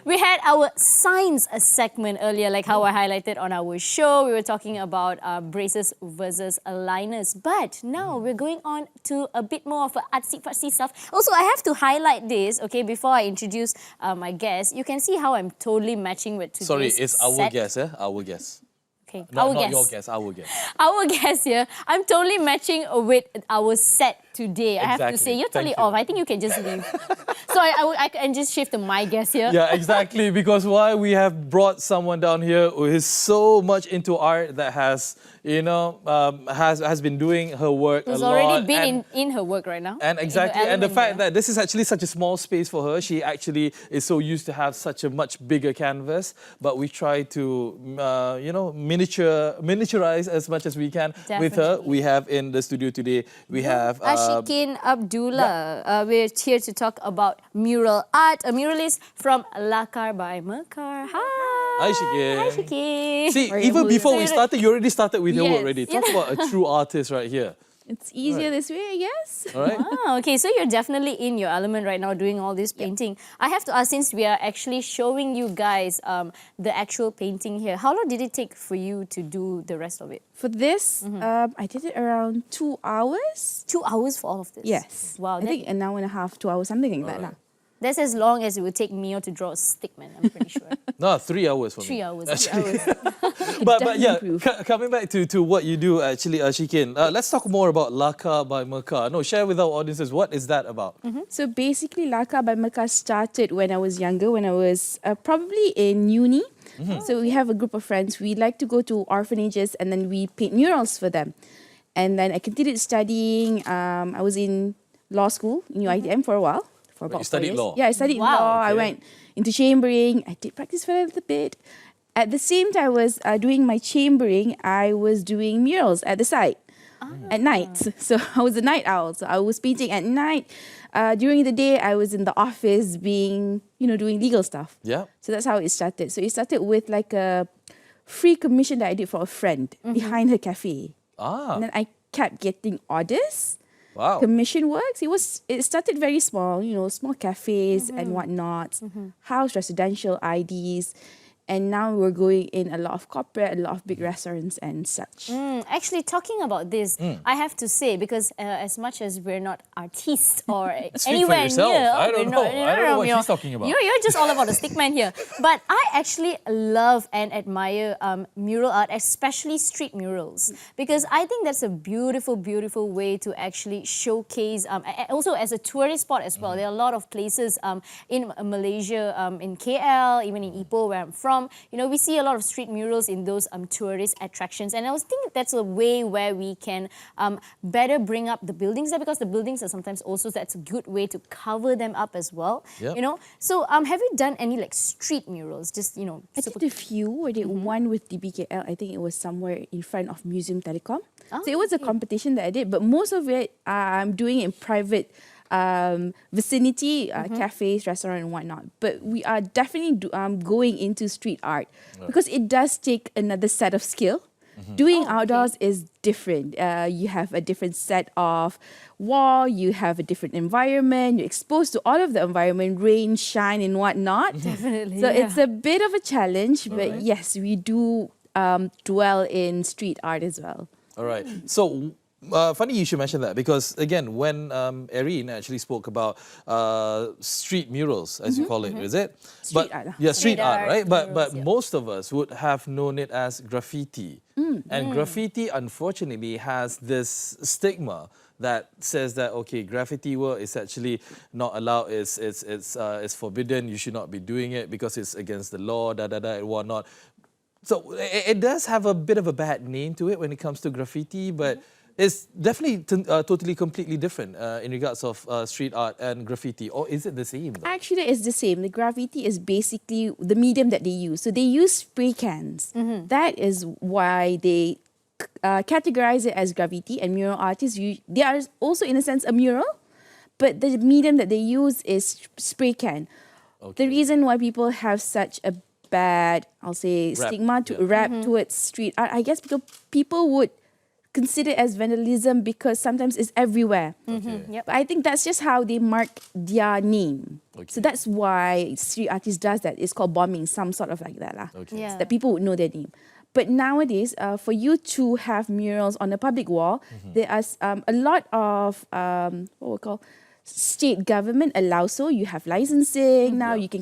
We had our science segment earlier, like how I highlighted on our show. We were talking about braces versus aligners. But now we're going on to a bit more of artsy-fartsy stuff. Also, I have to highlight this, okay, before I introduce my guest. You can see how I'm totally matching with today's Sorry, it's our set. guest, eh? Our guest. Okay, Not your guest, our guest. Our guest here. I'm totally matching with our set today. I have to say, you're totally off. I think you can just leave. So I can just shift to my guest here. Yeah, exactly. Because why we have brought someone down here who is so much into art that has, you know, has been doing her work a lot. Who's already been in her work right now. And exactly, and the fact that this is actually such a small space for her, she actually is so used to have such a much bigger canvas. But we try to, you know, miniaturize as much as we can with her. We have in the studio today, we have ASYIKIN Abdullah. We're here to talk about mural art, a muralist from LAKAR by MEKAR. Hi. Hi, ASYIKIN. Hi, ASYIKIN. See, even before we started, you already started with your work already. Talk about a true artist right here. It's easier this way, I guess. All right. Ah, okay, so you're definitely in your element right now doing all this painting. I have to ask, since we are actually showing you guys the actual painting here, how long did it take for you to do the rest of it? For this, I did it around 2 hours. 2 hours for all of this? Yes. Wow. I think an hour and a half, 2 hours, something like that. Lah. That's as long as it would take Mio to draw a stick, man, I'm pretty sure. No, 3 hours for me. 3 hours. 3 hours. But yeah, coming back to what you do actually, ASYIKIN, let's talk more about LAKAR by MEKAR. No, share with our audiences, what is that about? So basically, LAKAR by MEKAR started when I was younger, when I was probably in uni. So we have a group of friends. We like to go to orphanages and then we paint murals for them. And then I continued studying. I was in law school in UITM for a while. For about You studied 4 years. law? Yeah, I studied law. I went into chambering. I did practice for a little bit. At the same time I was doing my chambering, I was doing murals at the site at night. So I was a night owl. So I was painting at night. During the day, I was in the office being, you know, doing legal stuff. Yeah. So that's how it started. So it started with like a free commission that I did for a friend behind her cafe. And then I kept getting orders. Wow. Commission works. It started very small, you know, small cafes and whatnot, house residential IDs. And now we're going in a lot of corporate, a lot of big restaurants and such. Actually, talking about this, I have to say, because as much as we're not artists or anywhere near... I don't know. I don't know what she's talking about. You're just all about the stickman here. But I actually love and admire mural art, especially street murals. Because I think that's a beautiful, beautiful way to actually showcase, also as a tourist spot as well. There are a lot of places in Malaysia, in KL, even in Ipoh, where I'm from. You know, we see a lot of street murals in those tourist attractions, and I was thinking that's a way where we can better bring up the buildings there, because the buildings are sometimes also, that's a good way to cover them up as well. Yep. You know, so have you done any like street murals? Just, you know, I did a few. I did one with DBKL. I think it was somewhere in front of Museum Telecom. So it was a competition that I did, but most of it I'm doing in private vicinity, cafes, restaurants and whatnot. But we are definitely going into street art because it does take another set of skill. Doing outdoors is different. You have a different set of wall, you have a different environment, you're exposed to all of the environment, rain, shine and whatnot. Definitely. So it's a bit of a challenge, but yes, we do dwell in street art as well. All right. So, funny you should mention that, because again, when Erin actually spoke about street murals, as you call it, is it? Street art. Yeah, street art, right? Murals, But most of us would have known it as graffiti. And graffiti, unfortunately, has this stigma that says that, okay, graffiti work is actually not allowed, it's forbidden, you should not be doing it because it's against the law, and whatnot. So it does have a bit of a bad name to it when it comes to graffiti, but it's definitely totally, completely different in regards of street art and graffiti. Or is it the same, though? Actually, it's the same. The graffiti is basically the medium that they use. So they use spray cans. That is why they categorize it as graffiti, and mural artists, they are also in a sense a mural, but the medium that they use is spray can. The reason why people have such a bad, I'll say, stigma to rap towards street art, I guess because people would considered as vandalism because sometimes it's everywhere. Yep. But I think that's just how they mark their name. So that's why street artist does that. It's called bombing, some sort of like that lah. Yeah. That people would know their name. But nowadays, for you to have murals on a public wall, there are a lot of what we call state government allow, so you have licensing now. You can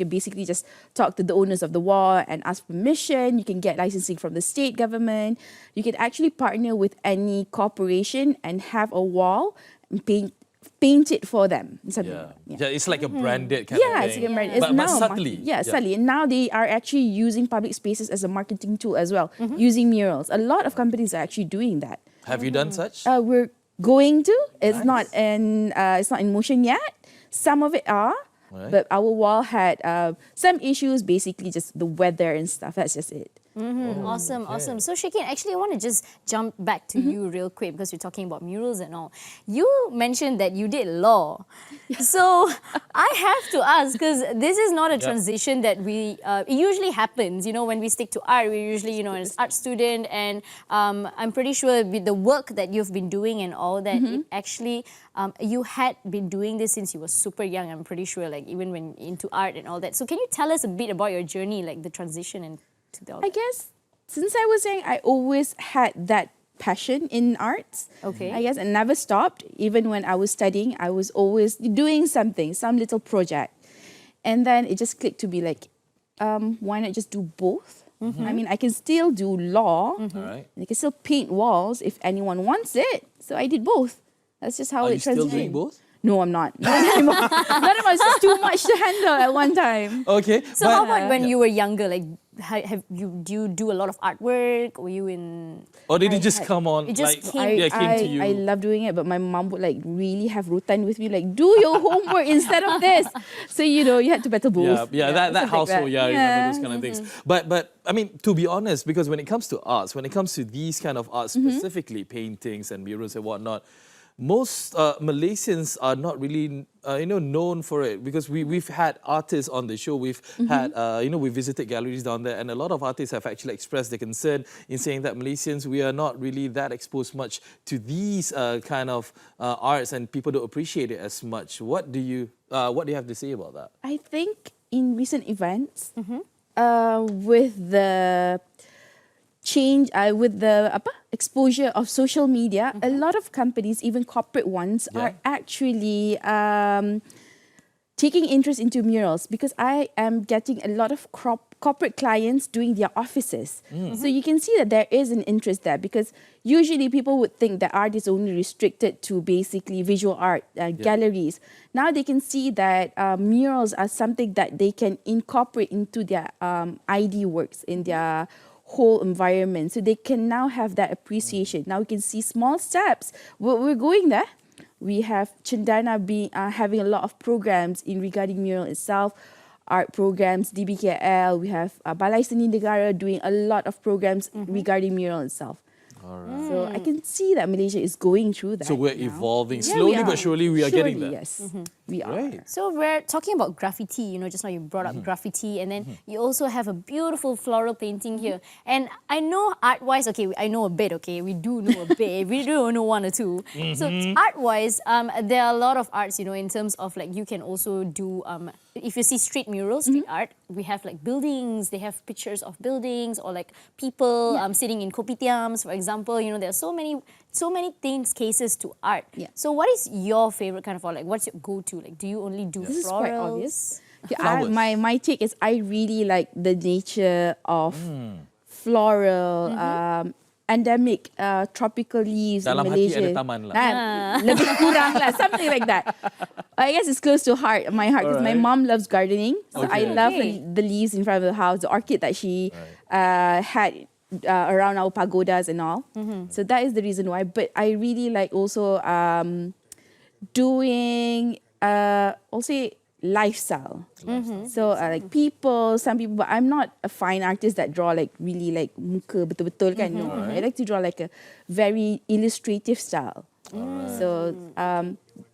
basically just talk to the owners of the wall and ask permission. You can get licensing from the state government. You can actually partner with any corporation and have a wall and paint it for them. Yeah, it's like a branded kind of thing. It's like a brand. It's But now subtly. subtly. And now they are actually using public spaces as a marketing tool as well, using murals. A lot of companies are actually doing that. Have you done such? We're going to. It's not in motion yet. Some of it are, but our wall had some issues. Basically, just the weather and stuff. That's just it. Awesome. So Shakin, actually I want to just jump back to you real quick because we're talking about murals and all. You mentioned that you did law. So I have to ask, because this is not a transition that it usually happens, when we stick to art, we usually, as art student, and I'm pretty sure with the work that you've been doing and all that, it actually, you had been doing this since you were super young, I'm pretty sure, like even when into art and all that. So can you tell us a bit about your journey, like the transition and I guess since I was young, I always had that passion in arts. I guess I never stopped. Even when I was studying, I was always doing something, some little project. And then it just clicked to be like, why not just do both? I mean, I can still do law. And I can still paint walls if anyone wants it. So I did both. That's just how Are it you still transitioned. doing both? No, I'm not. Not anymore. Not anymore. It's just too much to handle at one time. Okay. So how about when you were younger? Like, do you do a lot of artwork? Were you in? Or did it just come on? It just like, came- came to you. I love doing it, but my mom would like really have rutan with me, like, do your homework instead of this. So, you had to battle both. That something household, like that. remember those kind of things. But I mean, to be honest, because when it comes to arts, when it comes to these kind of arts, specifically paintings and murals and whatnot, most Malaysians are not really, known for it, because we've had artists on the show. We've had, we visited galleries down there, and a lot of artists have actually expressed their concern in saying that Malaysians, we are not really that exposed much to these kind of arts, and people don't appreciate it as much. What do you have to say about that? I think in recent events, with the change, with the exposure of social media, a lot of companies, even corporate ones, are actually taking interest into murals, because I am getting a lot of corporate clients doing their offices. So you can see that there is an interest there, because usually people would think that art is only restricted to basically visual art, galleries. Now they can see that murals are something that they can incorporate into their ID works, in their whole environment. So they can now have that appreciation. Now we can see small steps. We're going there. We have Cendana having a lot of programs in regarding mural itself, art programs, DBKL. We have Balai Seni Negara doing a lot of programs regarding mural itself. So I can see that Malaysia is going through that. So we're now. evolving. Yeah, Slowly we but surely we are getting there. Yes, we are. Right. So we're talking about graffiti, just now you brought up graffiti, and then you also have a beautiful floral painting here. And I know art-wise, I know a bit, we do know a bit, we do know one or two. So art-wise, there are a lot of arts, in terms of like, you can also do, if you see street murals, street art, we have like buildings, they have pictures of buildings, or like people sitting in kopitiams, for example. There are so many cases to art. So what is your favorite kind of art? Like, what's your go-to? Like, do you only do This is florals? quite obvious. Flowers. My take is I really like the nature of floral, endemic, tropical leaves Dalam in hati Malaysia. ada taman lah. Lebih kurang lah, something like that. I guess it's close to my heart, because my Alright. mom loves gardening. So I Okay. love the leaves in front of the house, the orchid that she had around our pagodas and all. So that is the reason why. But I really like also doing also lifestyle. So like some people, but I'm not a fine artist that draw like really like muka betul-betul kan. No, I like to draw like a very illustrative style. So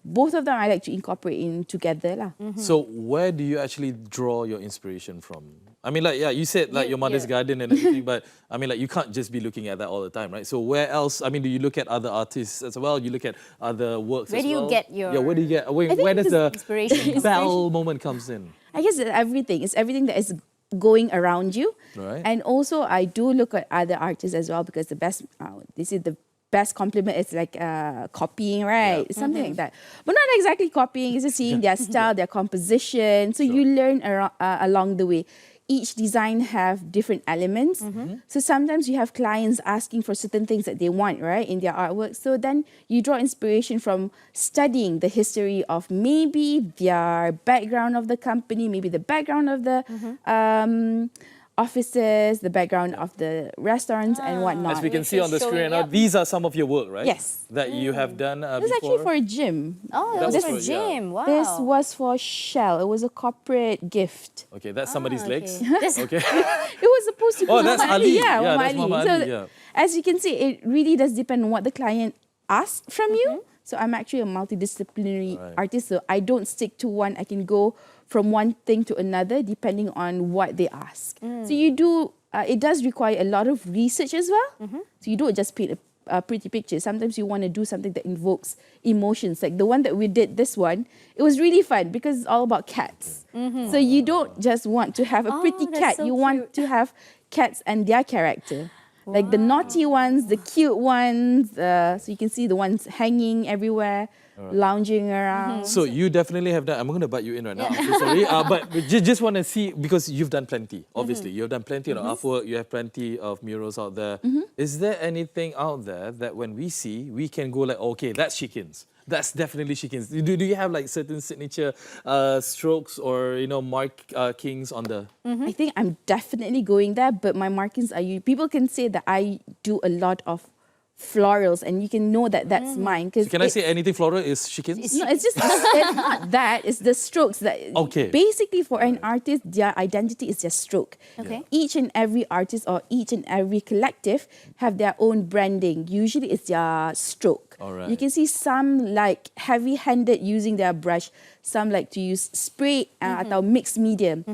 both of them I like to incorporate in together lah. So where do you actually draw your inspiration from? I mean, like, yeah, you said like your mother's garden and everything, but I mean, like, you can't just be looking at that all the time, right? So where else? I mean, do you look at other artists as well? You look at other works Where as do you well? get your where do you get? Where does the inspiration? bell moment comes in? I guess it's everything. It's everything that is going around you. Right. And also, I do look at other artists as well because the best, this is the best compliment is like copying, right? Something like that. But not exactly copying, it's just seeing their style, their composition. So you learn along the way. Each design have different elements. So sometimes you have clients asking for certain things that they want, right, in their artwork. So then you draw inspiration from studying the history of maybe their background of the company, maybe the background of the offices, the background of the restaurants and whatnot. As we can Which see is on the screen showing right now, up. these are some of your work, right? Yes. That you have done It was before. actually for a gym. Oh, that That was was for a for- yeah. gym. Wow. This was for Shell. It was a corporate gift. Okay, that's somebody's okay. legs. This- Okay. It was supposed to be Oh, that's Muhammad Ali. Yeah, Yeah, that's Muhammad Muhammad So Ali, yeah. as you can see, it really does depend on what the client asks from you. So I'm actually a multidisciplinary artist. So I don't stick to one. I can go from one thing to another depending on what they ask. So you do, it does require a lot of research as well. So you don't just paint a pretty picture. Sometimes you want to do something that invokes emotions. Like the one that we did, this one, it was really fun because it's all about cats. So you don't just want to have a pretty that's cat. so You want cute. to have cats and their character. Like the naughty ones, the cute ones. So you can see the ones hanging everywhere, lounging around. So you definitely have done. I'm going to butt you in right now. I'm so sorry. But we just want to see, because you've done plenty. Obviously, you've done plenty of artwork. You have plenty of murals out there. Is there anything out there that when we see, we can go like, okay, that's Shikin's. That's definitely Shikin's. Do you have like certain signature strokes or markings on the? I think I'm definitely going there, but my markings are people can say that I do a lot of florals, and you can know that that's mine. Because Can I say anything floral is Shikin's? no, it's just it's not that. It's the strokes that. Okay. Basically, for an artist, their identity is their stroke. Okay. Each and every artist or each and every collective have their own branding. Usually, it's their stroke. Alright. You can see some like heavy-handed using their brush. Some like to use spray atau mixed medium.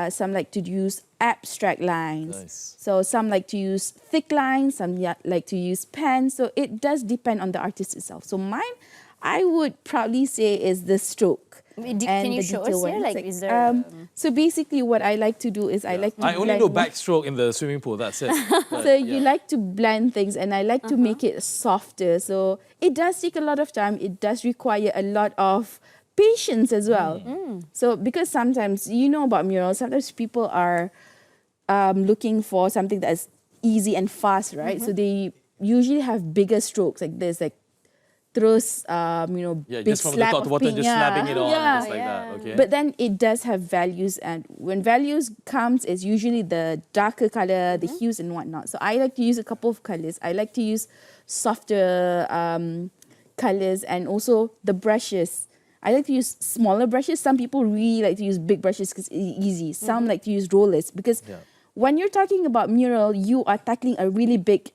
Some like to use abstract lines. Nice. So some like to use thick lines, some like to use pen. So it does depend on the artist itself. So mine, I would proudly say is the stroke. Can you the show detail us here? one. Like, is there? So basically what I like to do is I like to I only blend do backstroke in the swimming pool. That's it. But, so you like to blend things, and I like to make it softer. So it does take a lot of time. It does require a lot of patience as well. So because sometimes, you know about murals, sometimes people are looking for something that's easy and fast, right? So they usually have bigger strokes like this, like terus, Yeah, big just from the slab top of to bottom, paint. just slapping it on, Yeah. just like that. Okay. But then it does have values, and when values comes, it's usually the darker color, the hues and whatnot. So I like to use a couple of colors. I like to use softer colors, and also the brushes. I like to use smaller brushes. Some people really like to use big brushes because it's easy. Some like to use rollers because when you're talking about mural, you are tackling a really big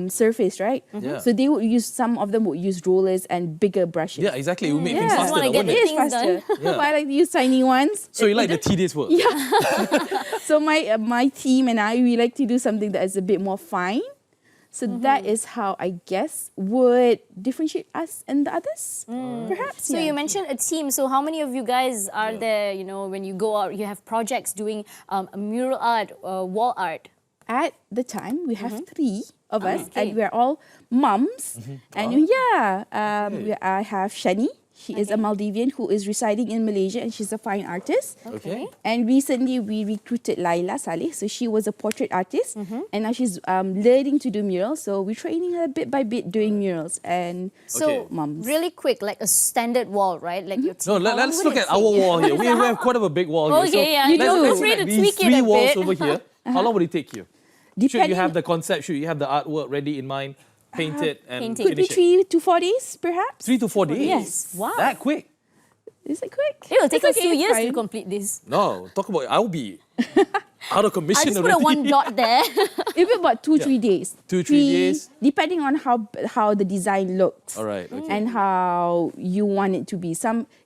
surface, right? Yeah. So they would use, some of them would use rollers and bigger brushes. Yeah, exactly. It will make things Yeah. faster, Wanna though, get wouldn't It it? is Things faster. Yeah. So I like to use tiny ones. So you like the tedious work? So my team and I, we like to do something that is a bit more fine. So that is how I guess would differentiate us and the others, perhaps. So you mentioned a team. So how many of you guys are there? When you go out, you have projects doing mural art, wall art. At the time, we have 3 of us, and we're all mums. And I have Shani. She is a Maldivian who is residing in Malaysia, and she's a fine artist. Okay. And recently we recruited Laila Saleh. So she was a portrait artist, and now she's learning to do murals. So we're training her bit by bit doing murals. And So mums. really quick, like a standard wall, right? Like your No, team. How long let's would look it at our take? wall here. We have quite of a big wall here. Okay, yeah, you let's, do. let's Feel free look at to these tweak it 3 a walls bit. over here. How long would it take you? Should you Depending- have the concept? Should you have the artwork ready in mind? Paint it and painting. could be finish it? 3 to 4 days, perhaps. 3 to 4 days? Yes. Wow. That quick? Is it quick? It will take It's us 2 okay, years to fine. complete this. No, talk about it. I'll be out of I commission just put already. a 1 dot there. Maybe about 2-3 days. 2-3 Three, days. depending on how the design looks. All right, okay. And how you want it to be.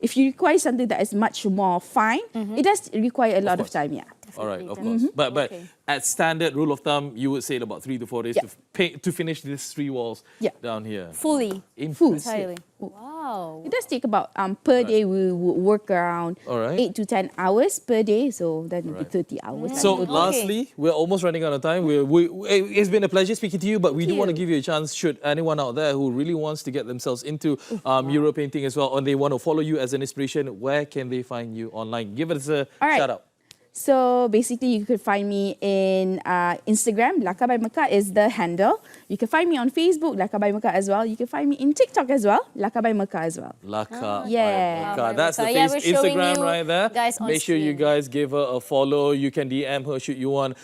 If you require something that is much more fine, it does require a lot of time. Yeah. All right, of definitely. course. But Okay. at standard rule of thumb, you would say about 3 to 4 days Yeah. to finish these 3 walls Yeah. down here. Fully. Impressive. Entirely. Wow. It does take about per day we would work around All right. 8 to 10 hours per day, so that would be 30 hours. So Okay. lastly, we're almost running out of time. It's been a pleasure speaking to you, but we do want to give you a chance should anyone out there who really wants to get themselves into mural painting as well, and they want to follow you as an inspiration, where can they find you online? Give us a All right. shout out. So basically, you could find me in Instagram. LAKAR by MEKAR is the handle. You can find me on Facebook, LAKAR by MEKAR as well. You can find me in TikTok as well, LAKAR by MEKAR as well. LAKAR. Yeah. by MEKAR. That's the Yeah, we're showing Instagram you right there. guys on Make sure you screen. guys give her a follow. You can DM her should you want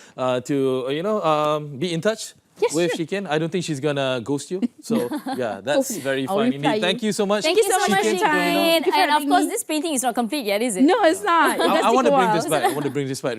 to be in touch. Yes, with sure. Shikin. I don't think she's gonna ghost you. So yeah, that's Hopefully. very I'll fine reply indeed. you. Thank you so much. Thank you so much, Shikin, for coming on. Shikin. Thank you for And of having course, me. this painting is not complete yet, is it? No, it's not. It does I take want a to bring while. this back. I want to bring this back.